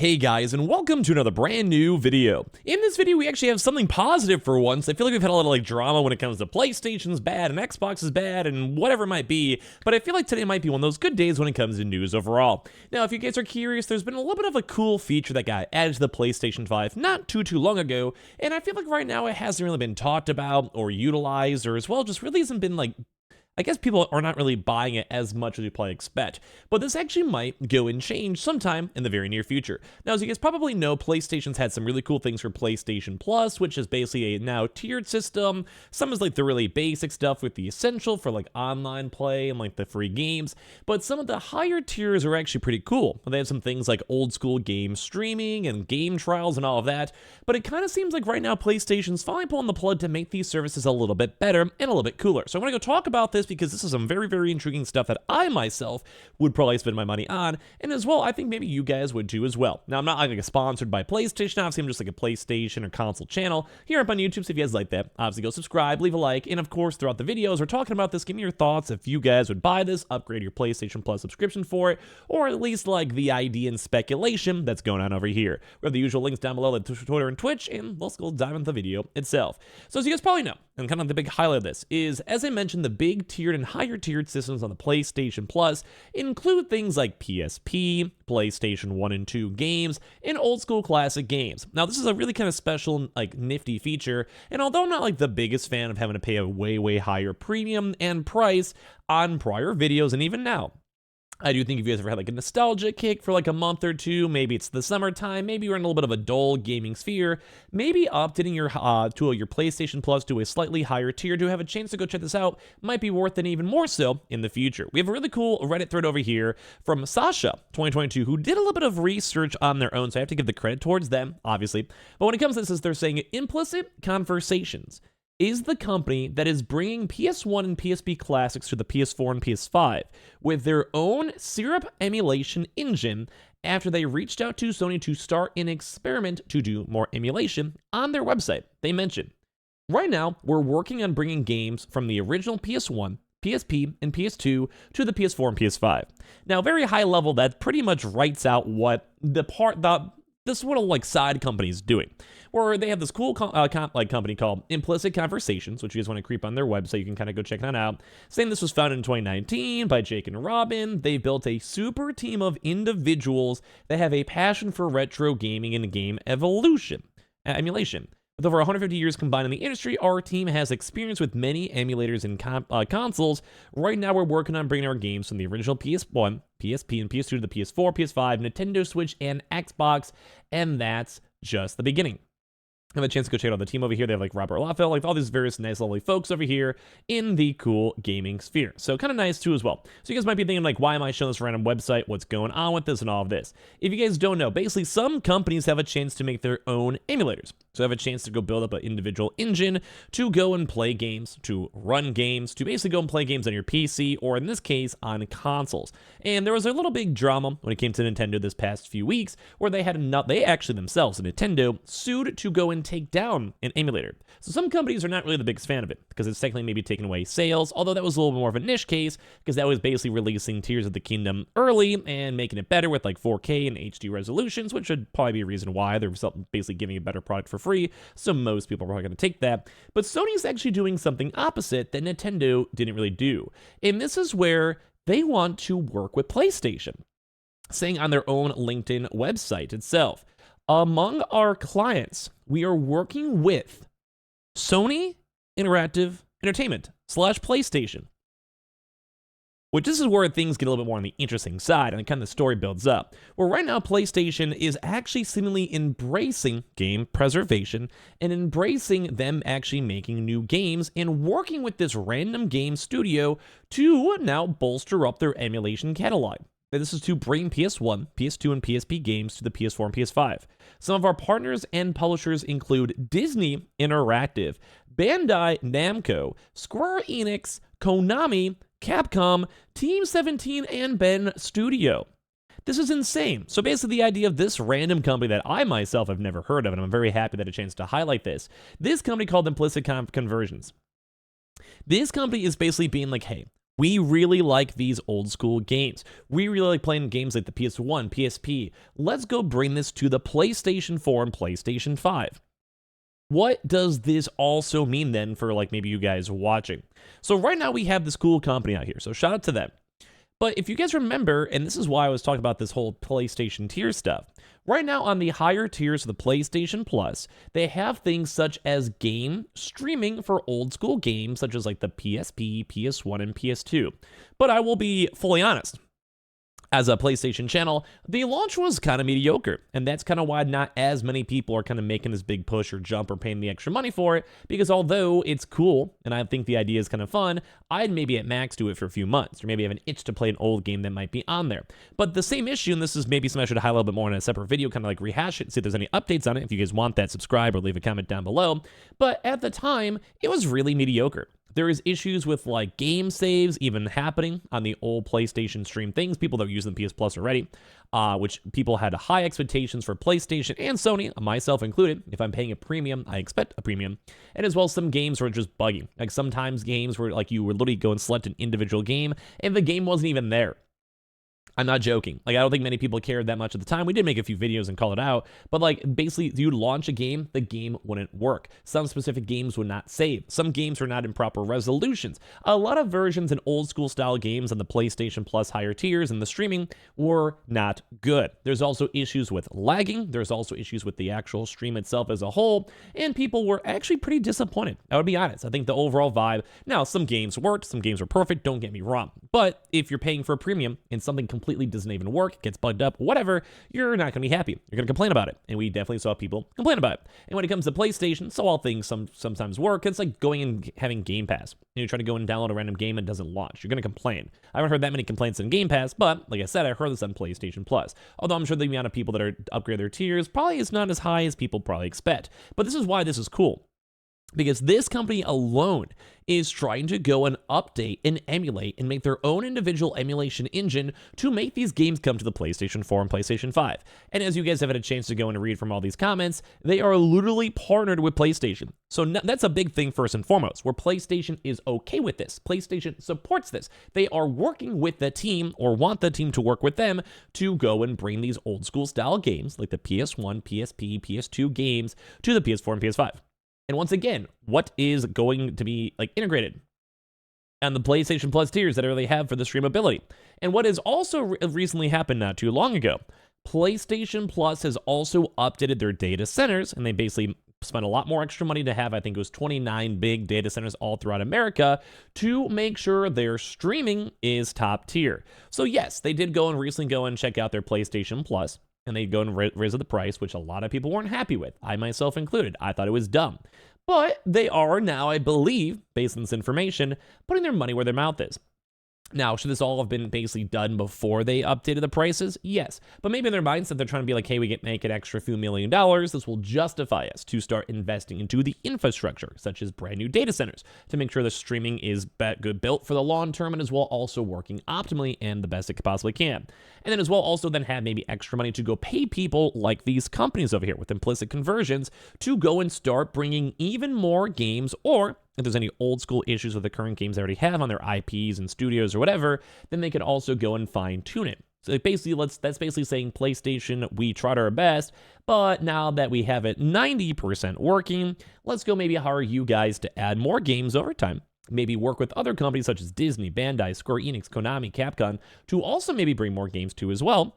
Hey guys, and welcome to another brand new video. In this video, we actually have something positive for once. I feel like we've had a lot of drama when it comes to PlayStation's bad and Xbox is bad and whatever it might be, but I feel like today might be one of those good days when it comes to news overall. Now, if you guys are curious, there's been a little bit of a cool feature that got added to the PlayStation 5 not too long ago, and I feel like right now it hasn't really been talked about or utilized, or as well just really hasn't been I guess people are not really buying it as much as you probably expect, but this actually might go and change sometime in the very near future. Now, as you guys probably know, PlayStation's had some really cool things for PlayStation Plus, which is basically a now tiered system. Some is the really basic stuff with the essential for online play and the free games, but some of the higher tiers are actually pretty cool. They have some things like old school game streaming and game trials and all of that, but it kind of seems like right now PlayStation's finally pulling the plug to make these services a little bit better and a little bit cooler. So I want to go talk about this because this is some very intriguing stuff that I myself would probably spend my money on, and as well, I think maybe you guys would too as well. Now, I'm not sponsored by PlayStation, obviously I'm just a PlayStation or console channel here up on YouTube, so if you guys like that, obviously go subscribe, leave a like, and of course, throughout the videos we're talking about this, give me your thoughts if you guys would buy this, upgrade your PlayStation Plus subscription for it, or at least the idea and speculation that's going on over here. We have the usual links down below, like Twitter and Twitch, and let's go dive into the video itself. So as you guys probably know, and kind of the big highlight of this is, as I mentioned, the big tiered and higher tiered systems on the PlayStation Plus include things like PSP, PlayStation 1 and 2 games, and old school classic games. Now, this is a really kind of special, nifty feature, and although I'm not the biggest fan of having to pay a way higher premium and price on prior videos, and even now, I do think if you guys ever had a nostalgia kick for a month or two, maybe it's the summertime, maybe you're in a little bit of a dull gaming sphere, maybe updating your PlayStation Plus to a slightly higher tier to have a chance to go check this out might be worth it even more so in the future. We have a really cool Reddit thread over here from Sasha 2022 who did a little bit of research on their own, so I have to give the credit towards them, obviously. But when it comes to this, they're saying Implicit Conversations is the company that is bringing PS1 and PSP classics to the PS4 and PS5 with their own syrup emulation engine after they reached out to Sony to start an experiment to do more emulation on their website. They mentioned, right now, we're working on bringing games from the original PS1, PSP, and PS2 to the PS4 and PS5. Now, very high level, that pretty much writes out what this little side company is doing, where they have this cool company called Implicit Conversations, which you guys want to creep on their website, you can kind of go check that out, saying this was founded in 2019 by Jake and Robin. They built a super team of individuals that have a passion for retro gaming and game emulation. With over 150 years combined in the industry, our team has experience with many emulators and consoles. Right now, we're working on bringing our games from the original PS1, PSP, and PS2 to the PS4, PS5, Nintendo Switch, and Xbox, and that's just the beginning. I have a chance to go check out the team over here. They have Robert Laffel, all these various nice, lovely folks over here in the cool gaming sphere. So kind of nice too as well. So you guys might be thinking why am I showing this random website? What's going on with this and all of this? If you guys don't know, basically some companies have a chance to make their own emulators. So have a chance to go build up an individual engine to go and play games, to run games, to basically go and play games on your PC, or in this case, on consoles. And there was a little big drama when it came to Nintendo this past few weeks, where they actually themselves, Nintendo, sued to go and take down an emulator. So some companies are not really the biggest fan of it, because it's technically maybe taking away sales, although that was a little bit more of a niche case, because that was basically releasing Tears of the Kingdom early and making it better with 4K and HD resolutions, which would probably be a reason why they're basically giving a better product for free, so most people are probably going to take that. But Sony's actually doing something opposite that Nintendo didn't really do, and this is where they want to work with PlayStation, saying on their own LinkedIn website itself, among our clients, we are working with Sony Interactive Entertainment / PlayStation. Which this is where things get a little bit more on the interesting side, and kind of the story builds up. Where right now PlayStation is actually seemingly embracing game preservation and embracing them actually making new games and working with this random game studio to now bolster up their emulation catalog. This is to bring PS1, PS2, and PSP games to the PS4 and PS5. Some of our partners and publishers include Disney Interactive, Bandai Namco, Square Enix, Konami, Capcom, Team 17, and Ben Studio. This is insane. So basically the idea of this random company that I myself have never heard of, and I'm very happy that I had a chance to highlight this company called Implicit Conversions. This company is basically being hey, We really like these old school games. We really like playing games like the PS1, PSP. Let's go bring this to the PlayStation 4 and PlayStation 5. What does this also mean then for like maybe you guys watching? So right now we have this cool company out here, so shout out to them. But if you guys remember, and this is why I was talking about this whole PlayStation tier stuff, right now on the higher tiers of the PlayStation Plus, they have things such as game streaming for old school games such as like the PSP, PS1, and PS2. But I will be fully honest. As a PlayStation channel, the launch was kind of mediocre, and that's kind of why not as many people are kind of making this big push or jump or paying the extra money for it, because although it's cool, and I think the idea is kind of fun, I'd maybe at max do it for a few months, or maybe have an itch to play an old game that might be on there. But the same issue, and this is maybe something I should highlight a little bit more in a separate video, kind of like rehash it and see if there's any updates on it. If you guys want that, subscribe or leave a comment down below. But at the time, it was really mediocre. There is issues with like game saves even happening on the old PlayStation stream things, people that are using PS Plus already, which people had high expectations for PlayStation and Sony, myself included. If I'm paying a premium, I expect a premium. And as well, some games were just bugging. Like sometimes games were like you would literally go and select an individual game and the game wasn't even there. I'm not joking. Like, I don't think many people cared that much at the time. We did make a few videos and call it out, but like basically you'd launch a game, the game wouldn't work. Some specific games would not save. Some games were not in proper resolutions. A lot of versions in old school style games on the PlayStation Plus higher tiers and the streaming were not good. There's also issues with lagging. There's also issues with the actual stream itself as a whole, and people were actually pretty disappointed. I would be honest. I think the overall vibe, now some games worked, some games were perfect, don't get me wrong, but if you're paying for a premium and something completely doesn't even work, gets bugged up, whatever, you're not going to be happy. You're going to complain about it. And we definitely saw people complain about it. And when it comes to PlayStation, so all things sometimes work. It's like going and having Game Pass. You try to go and download a random game and it doesn't launch. You're going to complain. I haven't heard that many complaints in Game Pass, but like I said, I heard this on PlayStation Plus. Although I'm sure the amount of people that are upgrade their tiers probably is not as high as people probably expect. But this is why this is cool. Because this company alone is trying to go and update and emulate and make their own individual emulation engine to make these games come to the PlayStation 4 and PlayStation 5. And as you guys have had a chance to go and read from all these comments, they are literally partnered with PlayStation. So that's a big thing first and foremost, where PlayStation is okay with this. PlayStation supports this. They are working with the team or want the team to work with them to go and bring these old school style games like the PS1, PSP, PS2 games to the PS4 and PS5. And once again, what is going to be like integrated on the PlayStation Plus tiers that they have for the streamability? And what has also recently happened not too long ago, PlayStation Plus has also updated their data centers, and they basically spent a lot more extra money to have, I think it was 29 big data centers all throughout America to make sure their streaming is top tier. So yes, they did go and recently go and check out their PlayStation Plus, and they go and raise the price, which a lot of people weren't happy with, I myself included. I thought it was dumb. But they are now, I believe, based on this information, putting their money where their mouth is. Now, should this all have been basically done before they updated the prices? Yes. But maybe in their mindset, they're trying to be like, hey, we make an extra few $1 million. This will justify us to start investing into the infrastructure, such as brand new data centers, to make sure the streaming is good built for the long term and as well also working optimally and the best it possibly can. And then as well also then have maybe extra money to go pay people like these companies over here with implicit conversions to go and start bringing even more games, or if there's any old school issues with the current games they already have on their IPs and studios or whatever, then they could also go and fine tune it. So basically, that's basically saying PlayStation, we tried our best, but now that we have it 90% working, let's go maybe hire you guys to add more games over time. Maybe work with other companies such as Disney, Bandai, Square Enix, Konami, Capcom to also maybe bring more games to as well.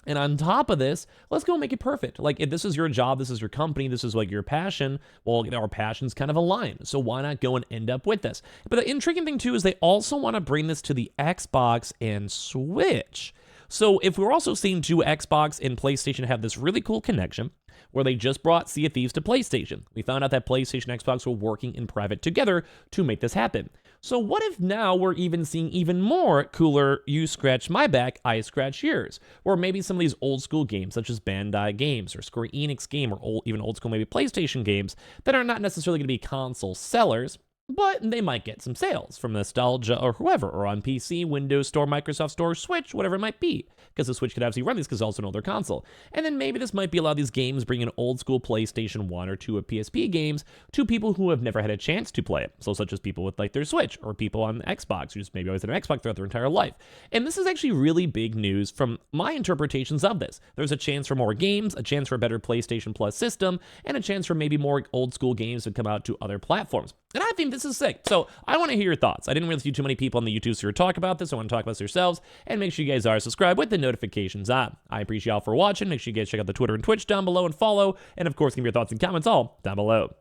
And on top of this, let's go make it perfect. Like, if this is your job, this is your company, this is like your passion, well, our passions kind of align. So why not go and end up with this? But the intriguing thing too is they also want to bring this to the Xbox and Switch. So if we're also seeing two Xbox and PlayStation have this really cool connection, where they just brought Sea of Thieves to PlayStation. We found out that PlayStation and Xbox were working in private together to make this happen. So what if now we're even seeing even more cooler, you scratch my back, I scratch yours? Or maybe some of these old school games, such as Bandai games, or Square Enix game, or even old school maybe PlayStation games, that are not necessarily going to be console sellers, but they might get some sales from Nostalgia or whoever, or on PC, Windows Store, Microsoft Store, Switch, whatever it might be, because the Switch could obviously run these because it's also an older console. And then maybe this might be a lot of these games bringing old school PlayStation 1 or 2 of PSP games to people who have never had a chance to play it. So such as people with like their Switch, or people on Xbox who just maybe always had an Xbox throughout their entire life. And this is actually really big news from my interpretations of this. There's a chance for more games, a chance for a better PlayStation Plus system, and a chance for maybe more old school games to come out to other platforms. And I think this is sick. So I want to hear your thoughts. I didn't really see too many people on the YouTube who talk about this. I want to talk about this yourselves. And make sure you guys are subscribed with the notifications on. I appreciate y'all for watching. Make sure you guys check out the Twitter and Twitch down below and follow. And of course, give me your thoughts and comments all down below.